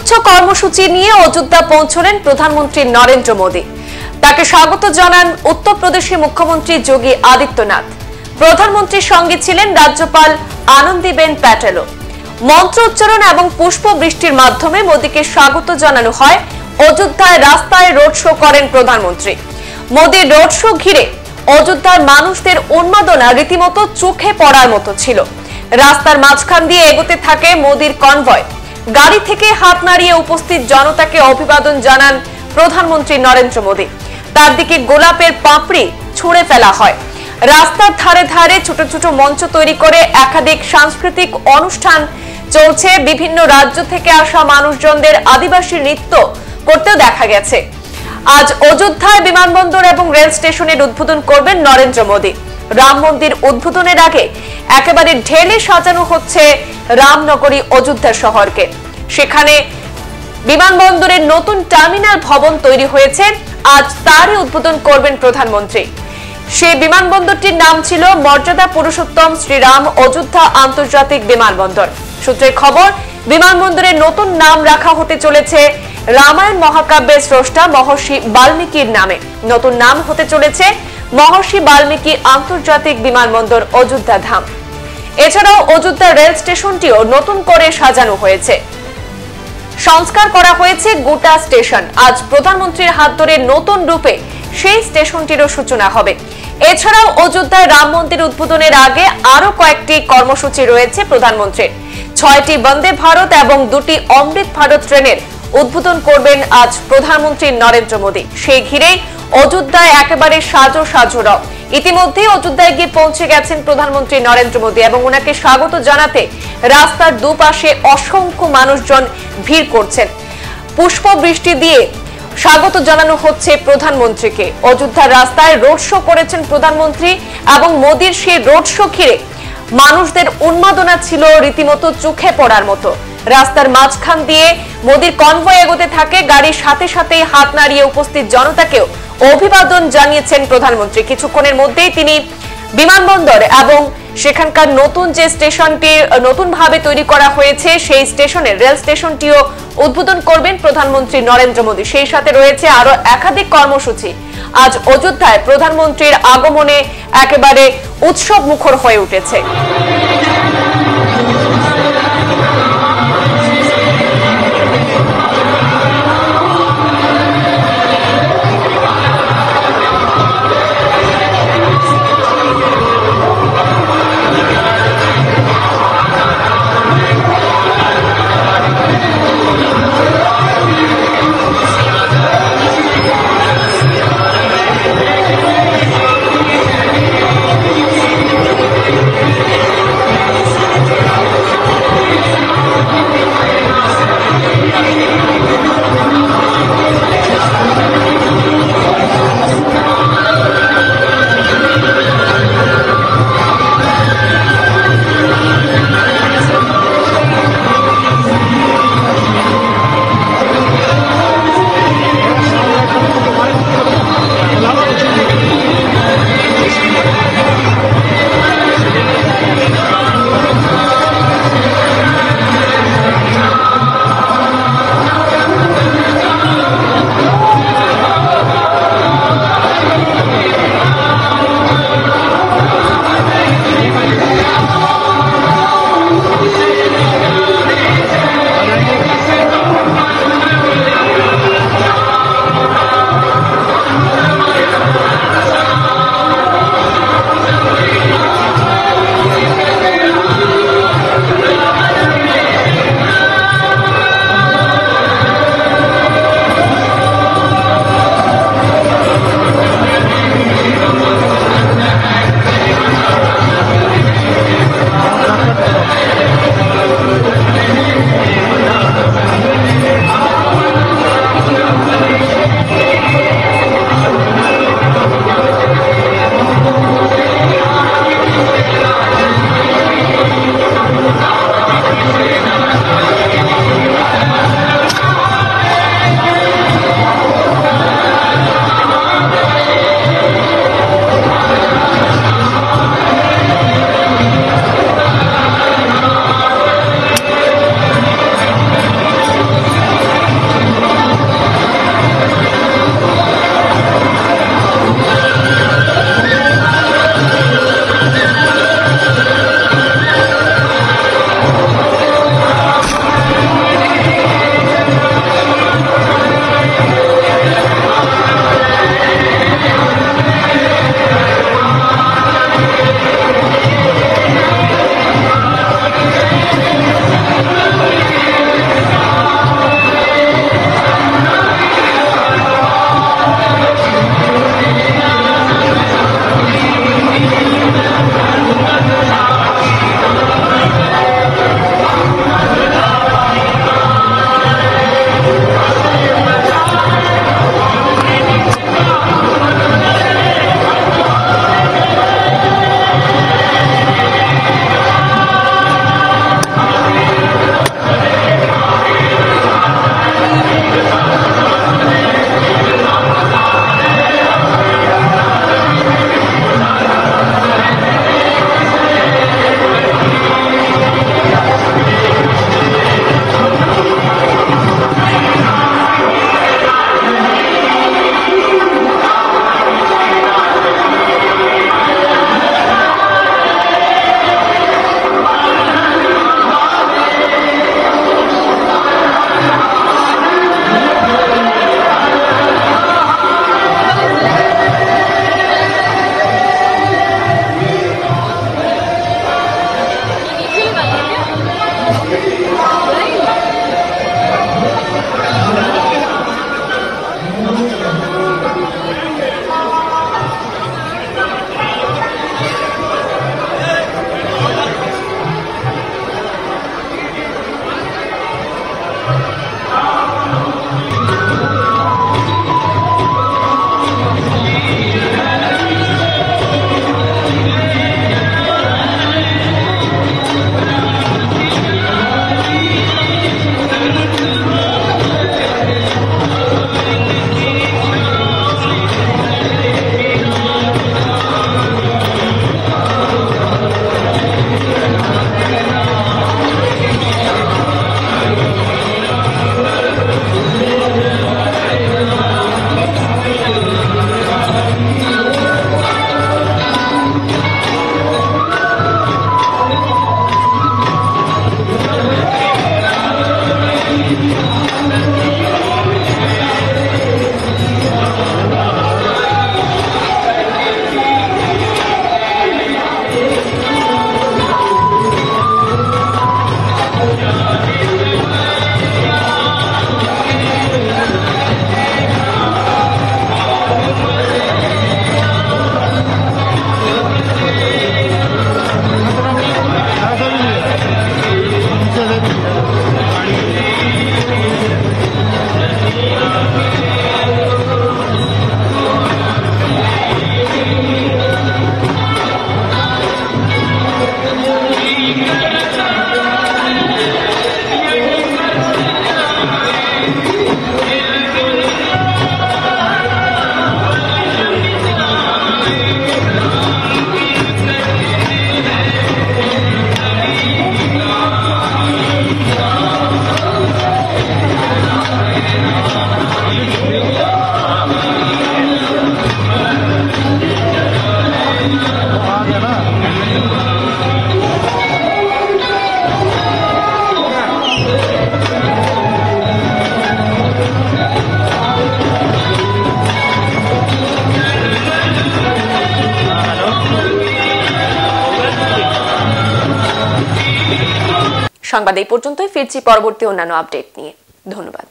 গুচ্ছ কর্মসূচি নিয়ে অযোধ্যা পৌঁছলেন প্রধানমন্ত্রী নরেন্দ্র মোদী। তাকে স্বাগত জানান উত্তরপ্রদেশের মুখ্যমন্ত্রী যোগী আদিত্যনাথ। প্রধানমন্ত্রীর সঙ্গে ছিলেন রাজ্যপাল আনন্দীবেন প্যাটেলও। মন্ত্র উচ্চারণ এবং পুষ্প বৃষ্টির মাধ্যমে মোদীকে স্বাগত জানানো হয়। অযোধ্যায় রাস্তায় রোড শো করেন প্রধানমন্ত্রী। মোদীর রোড শো ঘিরে অযোধ্যার মানুষদের উন্মাদনা রীতিমতো চোখে পড়ার মতো ছিল। রাস্তার মাঝখান দিয়ে এগোতে থাকে মোদীর কনভয়। গাড়ি থেকে হাত নাড়িয়ে উপস্থিত জনতাকে অভিবাদন জানান প্রধানমন্ত্রী নরেন্দ্র মোদী। তার দিকে গোলাপের পাপড়ি ছুঁড়ে ফেলা হয়। রাস্তার ধারে ধারে ছোট ছোট মঞ্চ তৈরি করে একাধিক সাংস্কৃতিক অনুষ্ঠান চলছে। বিভিন্ন রাজ্য থেকে আসা মানুষজনদের আদিবাসী নৃত্য করতেও দেখা গেছে। আজ অযোধ্যায় বিমানবন্দর এবং রেল স্টেশনের উদ্বোধন করবেন নরেন্দ্র মোদী। রাম মন্দির উদ্বোধনের আগে একেবারে ঢেলে সাজানো হচ্ছে রামনগরী অযোধ্যা শহরকে। সেখানে বিমানবন্দরের নতুন টার্মিনাল ভবন তৈরি হয়েছে। আজ তারই উদ্বোধন করবেন প্রধানমন্ত্রী। সেই বিমানবন্দরটির নাম ছিল মর্যাদা পুরুষোত্তম শ্রীরাম অযোধ্যা আন্তর্জাতিক বিমানবন্দর। সূত্রের খবর, বিমানবন্দরের নতুন নাম রাখা হতে চলেছে রামায়ণ মহাকাব্যের স্রষ্টা মহর্ষি বাল্মীকির নামে। নতুন নাম হতে চলেছে মহর্ষি বাল্মীকি আন্তর্জাতিক বিমানবন্দর অযোধ্যা ধাম। এছাড়াও অযোধ্যা রেল স্টেশনটিও নতুন করে সাজানো হয়েছে, সংস্কার করা হয়েছে গোটা স্টেশন। আজ প্রধানমন্ত্রীর হাত ধরে নতুন রূপে সেই স্টেশনটিরও সূচনা হবে। এছাড়াও অযোধ্যায় রাম মন্দির উদ্বোধনের আগে আরো কয়েকটি কর্মসূচি রয়েছে প্রধানমন্ত্রীর। 6টি বন্দে ভারত এবং 2টি অমৃত ভারত ট্রেনের উদ্বোধন করবেন আজ প্রধানমন্ত্রী নরেন্দ্র মোদী। সেই ঘিরেই অযোধ্যায় একেবারে সাজো সাজো রব। ইতিমধ্যেই অযোধ্যায় গিয়ে পৌঁছে গেছেন প্রধানমন্ত্রী নরেন্দ্র মোদী এবং ওনাকে স্বাগত জানাতে রাস্তার দুপাশে অসংখ্য মানুষজন ভিড় করছেন। পুষ্প বৃষ্টি দিয়ে স্বাগত জানানো হচ্ছে প্রধানমন্ত্রীকে। অযোধ্যার রাস্তায় রোড শো করেছেন প্রধানমন্ত্রী এবং মোদীর সেই রোড শো ঘিরে মানুষদের উন্মাদনা ছিল রীতিমতো চোখে পড়ার মতো। রাস্তার মাঝখান দিয়ে মোদীর কনভয় এগোতে থাকে। গাড়ির সাথে সাথেই হাত নাড়িয়ে উপস্থিত জনতাকেও অভিবাদন জানিয়েছেন প্রধানমন্ত্রী। কিছুক্ষণের মধ্যেই তিনি বিমানবন্দর এবং সেখানকার নতুন যে স্টেশনটি নতুন ভাবে তৈরি করা হয়েছে সেই স্টেশনের রেল স্টেশনটিও উদ্বোধন করবেন প্রধানমন্ত্রী নরেন্দ্র মোদী। সেই সাথে রয়েছে আরো একাধিক কর্মসূচি। আজ অযোধ্যায় প্রধানমন্ত্রীর আগমনে একেবারে উৎসব মুখর হয়ে উঠেছে। সংবাদ এই পর্যন্তই, ফিরছি পরবর্তী অন্যান্য আপডেট নিয়ে। ধন্যবাদ।